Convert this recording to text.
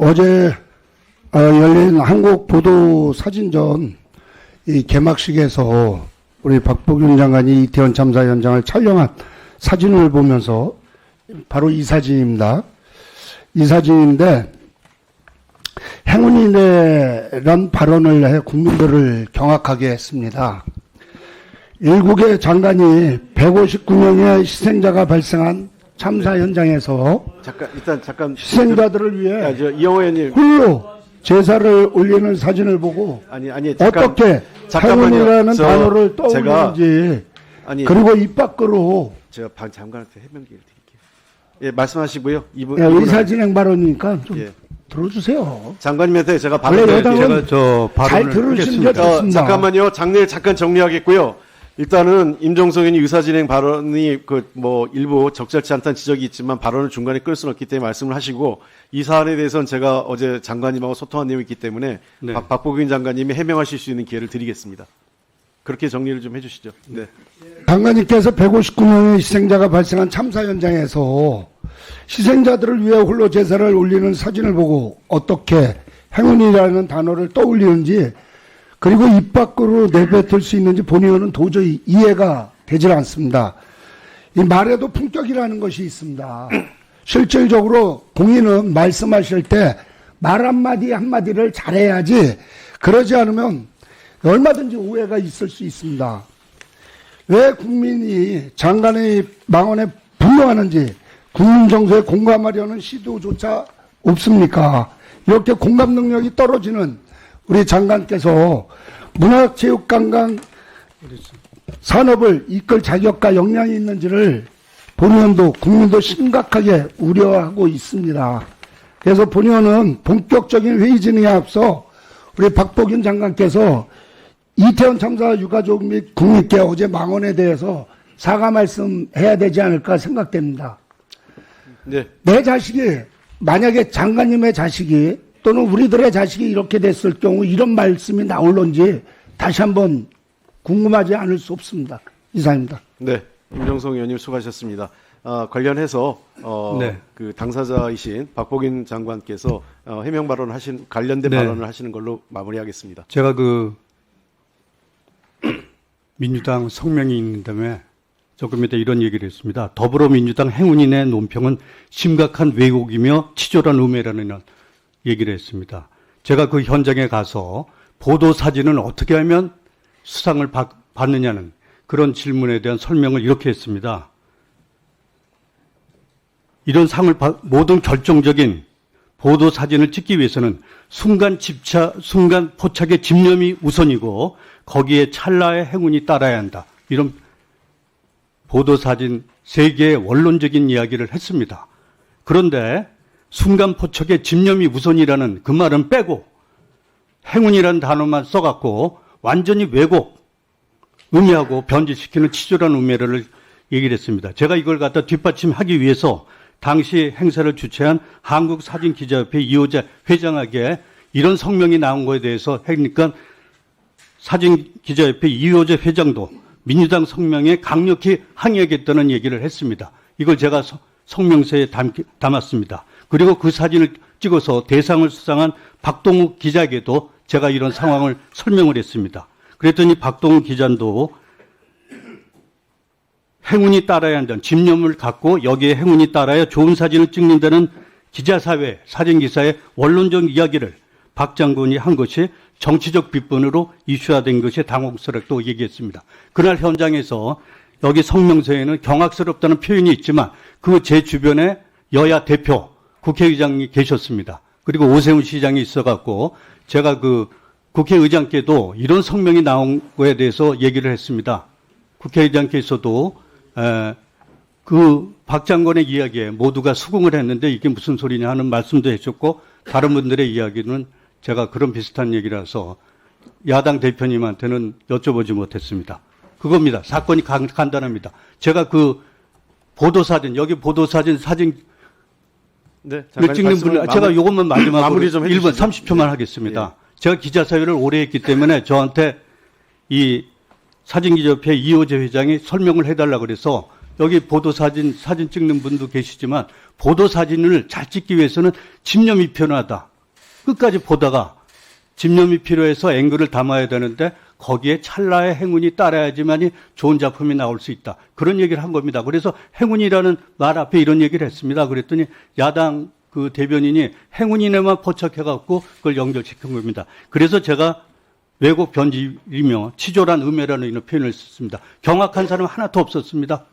어제 열린 한국보도사진전 이 개막식에서 우리 박보균 장관이 이태원 참사 현장을 촬영한 사진을 보면서 바로 이 사진입니다. 이 사진인데 행운이네란 발언을 해 국민들을 경악하게 했습니다. 일국의 장관이 159명의 희생자가 발생한 참사 현장에서 잠깐 희생자들을 위해 이영호 의원님 홀로 제사를 올리는 사진을 보고 어떻게 행운이라는 단어를 떠올리는지 그리고 입 밖으로 제가 장관한테 해명 기회를 드릴게요. 예, 말씀하시고요. 의사진행 발언이니까 좀 들어주세요. 장관님한테 제가 원래 여당은 잘 발언을 들으시는 게 좋습니다. 잠깐만요. 장례 잠깐 정리하겠고요. 일단은 임종석 의원이 의사진행 발언이 일부 적절치 않다는 지적이 있지만 발언을 중간에 끌 수는 없기 때문에 말씀을 하시고 이 사안에 대해서는 제가 어제 장관님하고 소통한 내용이 있기 때문에 네. 박보균 장관님이 해명하실 수 있는 기회를 드리겠습니다. 그렇게 정리를 좀 해주시죠. 네. 장관님께서 159명의 희생자가 발생한 참사 현장에서 희생자들을 위해 홀로 제사를 올리는 사진을 보고 어떻게 행운이라는 단어를 떠올리는지 그리고 입 밖으로 내뱉을 수 있는지 본의원은 도저히 이해가 되질 않습니다. 이 말에도 품격이라는 것이 있습니다. 실질적으로 공인은 말씀하실 때 말 한마디 한마디를 잘해야지 그러지 않으면 얼마든지 오해가 있을 수 있습니다. 왜 국민이 장관의 망언에 분노하는지 국민 정서에 공감하려는 시도조차 없습니까? 이렇게 공감 능력이 떨어지는 우리 장관께서 문화체육관광 산업을 이끌 자격과 역량이 있는지를 본의원도 국민도 심각하게 우려하고 있습니다. 그래서 본의원은 본격적인 회의 진행에 앞서 우리 박보균 장관께서 이태원 참사 유가족 및 국민께 어제 망언에 대해서 사과 말씀해야 되지 않을까 생각됩니다. 네. 내 자식이 만약에 장관님의 자식이 또는 우리들의 자식이 이렇게 됐을 경우 이런 말씀이 나올런지 다시 한번 궁금하지 않을 수 없습니다. 이상입니다. 네, 임종석 의원님 수고하셨습니다. 관련해서 네. 그 당사자이신 박보균 장관께서 해명 발언하신 관련된 네. 발언을 하시는 걸로 마무리하겠습니다. 제가 민주당 성명이 있는 다음에 조금 이따 이런 얘기를 했습니다. 더불어민주당 행운인의 논평은 심각한 왜곡이며 치졸한 음해라는 얘기를 했습니다. 제가 그 현장에 가서 보도 사진을 어떻게 하면 수상을 받느냐는 그런 질문에 대한 설명을 이렇게 했습니다. 이런 상을 모든 결정적인 보도 사진을 찍기 위해서는 순간 포착의 집념이 우선이고 거기에 찰나의 행운이 따라야 한다. 이런 보도 사진 3개의 원론적인 이야기를 했습니다. 그런데 순간 포착의 집념이 우선이라는 그 말은 빼고 행운이라는 단어만 써갖고 완전히 왜곡, 음해하고 변질시키는 치졸한 음해를 얘기를 했습니다. 제가 이걸 갖다 뒷받침하기 위해서 당시 행사를 주최한 한국사진기자협회 이호재 회장에게 이런 성명이 나온 거에 대해서 하니까 사진기자협회 이호재 회장도 민주당 성명에 강력히 항의하겠다는 얘기를 했습니다. 이걸 제가 성명서에 담았습니다. 그리고 그 사진을 찍어서 대상을 수상한 박동욱 기자에게도 제가 이런 상황을 설명을 했습니다. 그랬더니 박동욱 기자도 행운이 따라야 한다는 집념을 갖고 여기에 행운이 따라야 좋은 사진을 찍는다는 기자사회, 사진기사의 원론적 이야기를 박 장군이 한 것이 정치적 빗번으로 이슈화된 것이 당혹스럽다고 얘기했습니다. 그날 현장에서 여기 성명서에는 경악스럽다는 표현이 있지만 그 제 주변에 여야 대표, 국회의장이 계셨습니다. 그리고 오세훈 시장이 있어갖고 제가 그 국회의장께도 이런 성명이 나온 거에 대해서 얘기를 했습니다. 국회의장께서도 그 박 장관의 이야기에 모두가 수긍을 했는데 이게 무슨 소리냐 하는 말씀도 해줬고 다른 분들의 이야기는 제가 그런 비슷한 얘기라서 야당 대표님한테는 여쭤보지 못했습니다. 그겁니다. 사건이 간단합니다. 제가 그 보도사진, 여기 보도사진 네, 찍는 분, 제가 이것만 마지막으로 마무리 좀 1분 해주시죠. 30초만 하겠습니다. 제가 기자사회를 오래 했기 때문에 저한테 이 사진기자협회 이호재 회장이 설명을 해달라고 그래서 여기 보도사진 찍는 분도 계시지만 보도사진을 잘 찍기 위해서는 집념이 필요하다. 끝까지 보다가 집념이 필요해서 앵글을 담아야 되는데 거기에 찰나의 행운이 따라야지만이 좋은 작품이 나올 수 있다. 그런 얘기를 한 겁니다. 그래서 행운이라는 말 앞에 이런 얘기를 했습니다. 그랬더니 야당 그 대변인이 행운이네만 포착해갖고 그걸 연결시킨 겁니다. 그래서 제가 왜곡 변질이며 치졸한 음해라는 이런 표현을 썼습니다. 경악한 사람 하나도 없었습니다.